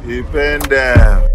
Dependent.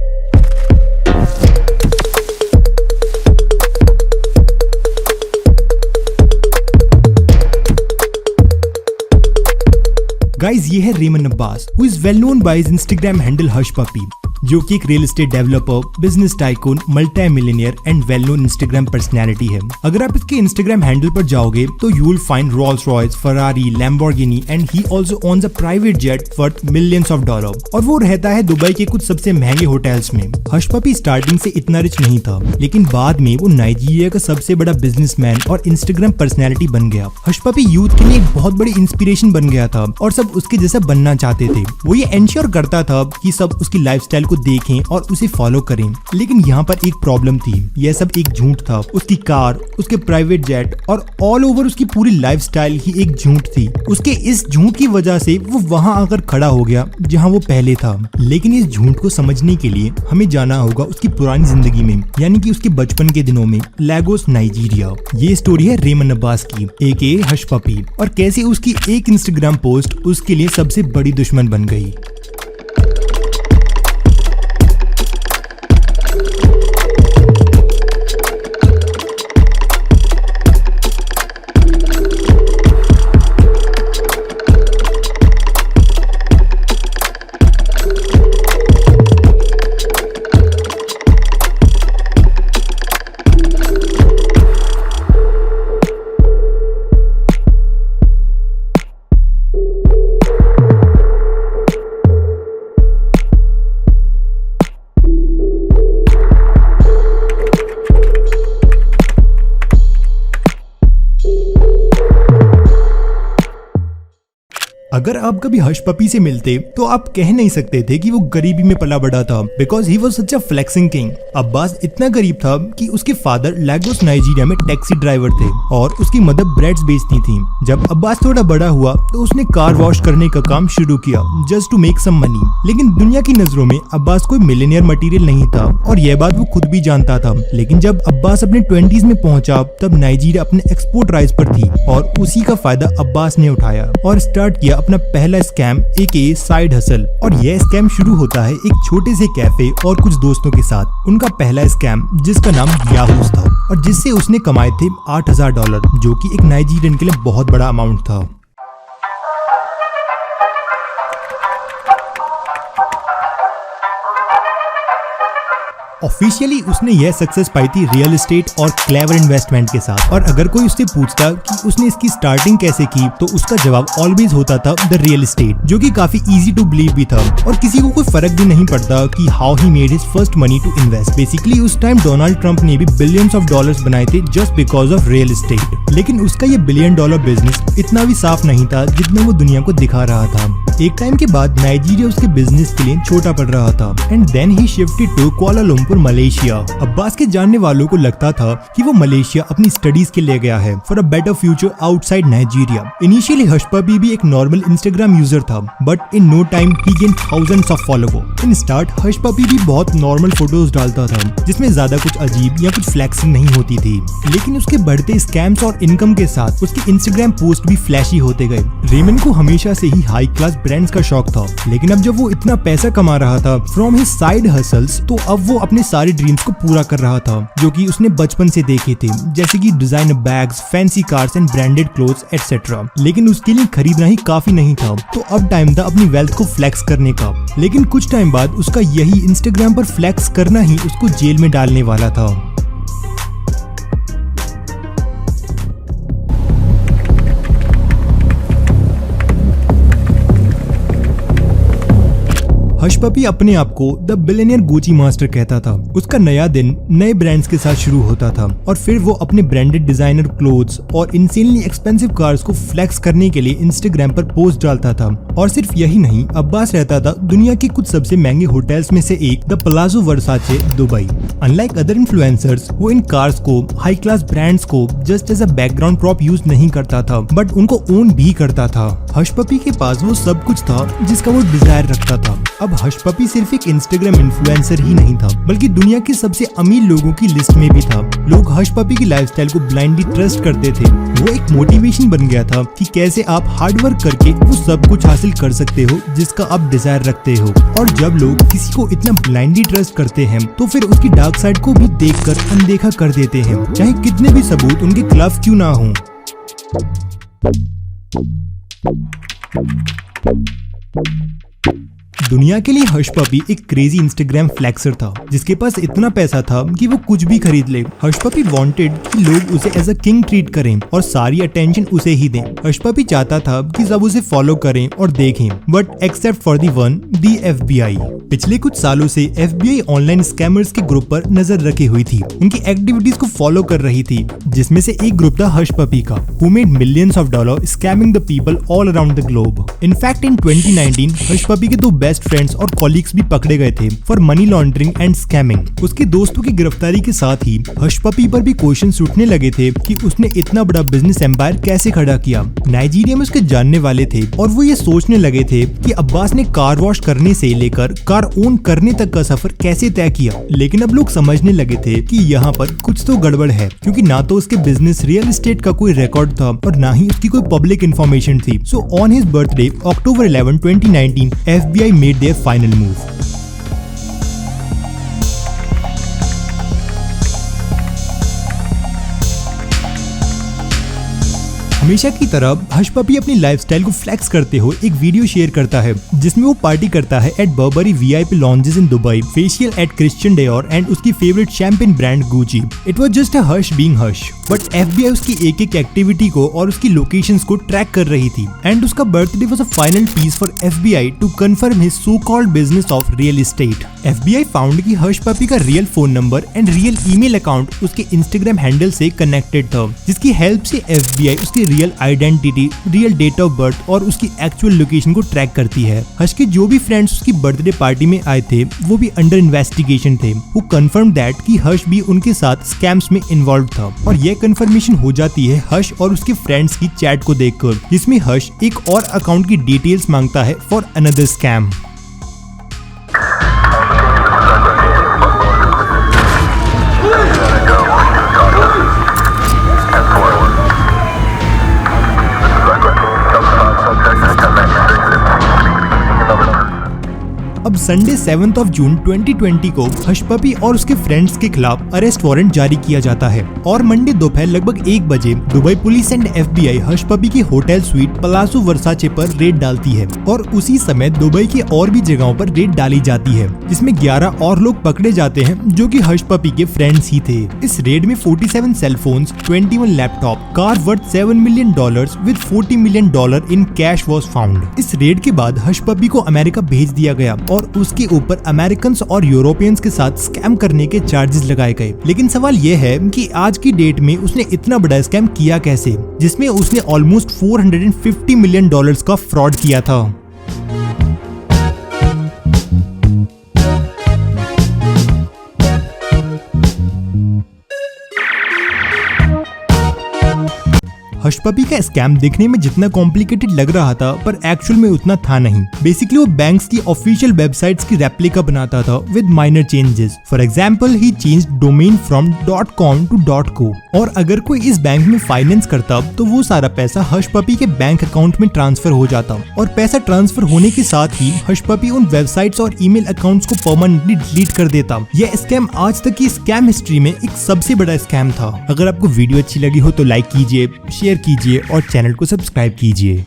Guys, ये है Ramon Abbas, who is well known by his Instagram handle Hushpuppi, जो कि एक real estate developer, business tycoon, multi millionaire and well known Instagram personality है। अगर आप इसके इंस्टाग्राम हैंडल पर जाओगे तो you will find Rolls Royce, Ferrari, Lamborghini and he also owns a private jet worth millions of dollar, और वो रहता है दुबई के कुछ सबसे महंगे होटल्स में। हश पपी स्टार्टिंग से इतना रिच नहीं था, लेकिन बाद में वो नाइजीरिया का सबसे बड़ा बिजनेसमैन और इंस्टाग्राम पर्सनैलिटी बन गया। हश पपी यूथ के लिए एक बहुत बड़ी इंस्पिरेशन बन गया था और सब उसके जैसा बनना चाहते थे। वो ये एंश्योर करता था कि सब उसकी लाइफस्टाइल को देखें और उसे फॉलो करें। लेकिन यहाँ पर एक प्रॉब्लम थी, यह सब एक झूठ था। उसकी कार, उसके प्राइवेट जेट और ऑल ओवर उसकी पूरी लाइफस्टाइल ही एक झूठ थी। उसके इस झूठ की वजह से वो वहाँ आकर खड़ा हो गया जहाँ वो पहले था। लेकिन इस झूठ को समझने के लिए हमें जाना होगा उसकी पुरानी जिंदगी में, यानी कि उसके बचपन के दिनों में, लेगोस नाइजीरिया। ये स्टोरी है रेमन अब्बास की, एके हश पपी, और कैसे उसकी एक इंस्टाग्राम पोस्ट उसके लिए सबसे बड़ी दुश्मन बन गई। अगर आप कभी हश पपी से मिलते तो आप कह नहीं सकते थे कि वो गरीबी में पला बड़ा था, because he was such a flexing king. Abbas इतना गरीब था कि उसके फादर लेगोस नाइजीरिया में टैक्सी ड्राइवर थे और उसकी मदर ब्रेड्स बेचती थी। जब अब्बास थोड़ा बड़ा हुआ तो उसने कार वॉश करने का काम शुरू किया, just to make some money. लेकिन दुनिया की नजरों में अब्बास कोई मिलियनियर मटेरियल नहीं था और यह बात वो खुद भी जानता था। लेकिन जब अब्बास अपने 20s में पहुंचा तब नाइजीरिया अपने एक्सपोर्ट राइज पर थी और उसी का फायदा अब्बास ने उठाया और स्टार्ट किया अपना पहला स्कैम, एके साइड हसल। और यह स्कैम शुरू होता है एक छोटे से कैफे और कुछ दोस्तों के साथ। उनका पहला स्कैम, जिसका नाम याहूस था और जिससे उसने कमाए थे $8,000, जो कि एक नाइजीरियन के लिए बहुत बड़ा अमाउंट था। ऑफिशियली उसने यह सक्सेस पाई थी रियल एस्टेट और क्लेवर इन्वेस्टमेंट के साथ। और अगर कोई उससे पूछता कि उसने इसकी स्टार्टिंग कैसे की तो उसका जवाब ऑलवेज होता था द रियल एस्टेट, जो कि काफी इजी टू बिलीव भी था और किसी को कोई फर्क भी नहीं पड़ता कि how he made his first money to invest. Basically उस टाइम डोनाल्ड ट्रंप ने भी बिलियंस ऑफ डॉलर्स बनाए थे just because of real estate. लेकिन उसका ये $1 बिलियन बिजनेस इतना भी साफ नहीं था जितना वो दुनिया को दिखा रहा था। एक टाइम के बाद नाइजीरिया उसके बिजनेस के लिए छोटा पड़ रहा था and then he shifted to Kuala Lumpur, Malaysia. Abbas के जानने वालों को लगता था कि वो मलेशिया अपनी स्टडीज के लिए गया है for a better future outside Nigeria. Initially Hushpuppi भी एक नॉर्मल इंस्टाग्राम यूजर था, but in no time he gain thousands of follower. In start Hushpuppi भी बहुत नॉर्मल फोटोज डालता था जिसमें ज्यादा कुछ अजीब या कुछ फ्लैक्सिंग नहीं होती थी। लेकिन उसके बढ़ते स्कैम्स और इनकम के साथ उसके इंस्टाग्राम पोस्ट भी फ्लैशी होते गए। रेमन को हमेशा से ही हाई क्लास ब्रांड्स का शौक था, लेकिन अब जब वो इतना पैसा कमा रहा था फ्रॉम हिज साइड हसल्स, तो अब वो अपने सारे ड्रीम्स को पूरा कर रहा था जो कि उसने बचपन से देखे थे, जैसे कि designer bags, fancy cars and branded clothes etcetera. लेकिन उसके लिए खरीदना ही काफी नहीं था, तो अब टाइम था अपनी वेल्थ को फ्लेक्स करने का। लेकिन कुछ टाइम बाद उसका यही इंस्टाग्राम पर फ्लेक्स करना ही उसको जेल में डालने वाला था। हश पपी अपने आप को द बिलियनियर गुची मास्टर कहता था। उसका नया दिन नए ब्रांड्स के साथ शुरू होता था और फिर वो अपने ब्रांडेड डिजाइनर क्लोथ्स और इंसेनली एक्सपेंसिव कार्स को फ्लेक्स करने के लिए इंस्टाग्राम पर पोस्ट डालता था। और सिर्फ यही नहीं, अब्बास रहता था दुनिया के कुछ सबसे महंगे होटल्स में से एक, the Palazzo Versace, Dubai. Unlike other influencers, वो इन कार्स को, हाई क्लास ब्रांड्स को just as a background prop use नहीं करता था, बट उनको ओन भी करता था। हश पपी के पास वो सब कुछ था जिसका वो डिजायर रखता था। अब अब हश पपी सिर्फ एक इंस्टाग्राम इन्फ्लुएंसर ही नहीं था, बल्कि दुनिया के सबसे अमीर लोगों की लिस्ट में भी था। लोग हश पपी की लाइफस्टाइल को ब्लाइंडली ट्रस्ट करते थे। वो एक मोटिवेशन बन गया था कि कैसे आप हार्ड वर्क करके वो सब कुछ हासिल कर सकते हो जिसका आप डिजायर रखते हो। और जब लोग किसी को इतना ब्लाइंडली ट्रस्ट करते हैं तो फिर उसकी डार्क साइड को भी देखकर अनदेखा कर देते हैं, चाहे कितने भी सबूत उनके खिलाफ क्यों ना हो। दुनिया के लिए हश पपी एक क्रेजी इंस्टाग्राम फ्लैक्सर था जिसके पास इतना पैसा था कि वो कुछ भी खरीद ले। हश पपी वांटेड कि लोग उसे एज अ किंग ट्रीट करें और सारी अटेंशन उसे ही दें। हश पपी चाहता था कि सब उसे फॉलो करें और देखें, but except for the FBI। पिछले कुछ सालों से FBI ऑनलाइन स्कैमर्स के ग्रुप पर नजर रखी हुई थी, उनकी एक्टिविटीज को फॉलो कर रही थी, जिसमें से एक ग्रुप था हश पपी का, who made millions of dollar scamming the people all around the globe. In fact in 2019 hush puppy के 2 बेस्ट फ्रेंड्स और कॉलीग्स भी पकड़े गए थे for money laundering and scamming. उसके दोस्तों की गिरफ्तारी के साथ ही हश पपी पर भी क्वेश्चंस उठने लगे थे कि उसने इतना बड़ा बिजनेस एम्पायर कैसे खड़ा किया। नाइजीरिया में उसके जानने वाले थे और वो ये सोचने लगे थे कि अब्बास ने कार वॉश करने से लेकर कार ओन करने तक का सफर कैसे तय किया। लेकिन अब लोग समझने लगे थे कि यहाँ पर कुछ तो गड़बड़ है, क्योंकि ना तो उसके बिजनेस रियल एस्टेट का कोई रिकॉर्ड था और ना ही उसकी कोई पब्लिक इन्फॉर्मेशन थी। So on his birthday October 11, 2019, FBI made their final move. हमेशा की तरह हश पपी अपनी लाइफस्टाइल को फ्लेक्स करते हुए एक वीडियो शेयर करता है जिसमें वो पार्टी करता है at Burberry VIP lounges in Dubai, facial at Christian Dior and उसकी favourite champagne brand Gucci. It was just a hush being hush, but FBI उसकी एक एक एक्टिविटी को और उसकी लोकेशंस को ट्रैक कर रही थी एंड उसका birthday was a final piece for FBI to confirm his so called business of real estate. FBI found कि हश पपी का real phone number and real email account उसके इंस्टाग्राम हैंडल से कनेक्टेड था, जिसकी हेल्प से FBI उसकी real identity, real date of birth और उसकी एक्चुअल लोकेशन को ट्रैक करती है। हश के जो भी फ्रेंड्स उसकी बर्थडे पार्टी में आए थे वो भी अंडर इन्वेस्टिगेशन थे। वो कंफर्म दैट कि हश भी उनके साथ स्कैम्स में इन्वॉल्व था और यह कंफर्मेशन हो जाती है हश और उसके फ्रेंड्स की चैट को देखकर, जिसमें हश एक और अकाउंट की डिटेल्स मांगता है फॉर अनदर स्कैम। अब संडे 7 जून 2020 को हश पपी और उसके फ्रेंड्स के खिलाफ अरेस्ट वारंट जारी किया जाता है और मंडे दोपहर लगभग 1 बजे Dubai police and FBI hush puppy की होटल स्वीट पलासो वर्साचे पर रेड डालती है और उसी समय दुबई की और भी जगहों पर रेड डाली जाती है, जिसमें 11 और लोग पकड़े जाते हैं जो कि हश पपी के फ्रेंड्स ही थे। इस रेड में 47 cellphones, 21 laptop, car worth $7 million with $40 million in cash was found. इस रेड के बाद हश पपी को अमेरिका भेज दिया गया और उसके ऊपर अमेरिकन और यूरोपियंस के साथ स्कैम करने के चार्जेस लगाए गए। लेकिन सवाल यह है कि आज की डेट में उसने इतना बड़ा स्कैम किया कैसे, जिसमें उसने ऑलमोस्ट $450 मिलियन का फ्रॉड किया था। हश पपी का स्कैम देखने में जितना कॉम्प्लिकेटेड लग रहा था पर एक्चुअल में उतना था नहीं। बेसिकली वो बैंक्स की ऑफिशियल वेबसाइट्स की रेप्लिका बनाता था with minor changes. For example he changed domain from .com to .co। और अगर कोई इस बैंक में फाइनेंस करता तो वो सारा पैसा हश पपी के बैंक अकाउंट में ट्रांसफर हो जाता और पैसा ट्रांसफर होने के साथ ही हश पपी उन वेबसाइट्स और ईमेल अकाउंट्स को परमानेंटली डिलीट कर देता। यह स्कैम आज तक की स्कैम हिस्ट्री में एक सबसे बड़ा स्कैम था। अगर आपको वीडियो अच्छी लगी हो तो लाइक कीजिए, शेयर कीजिए और चैनल को सब्सक्राइब कीजिए।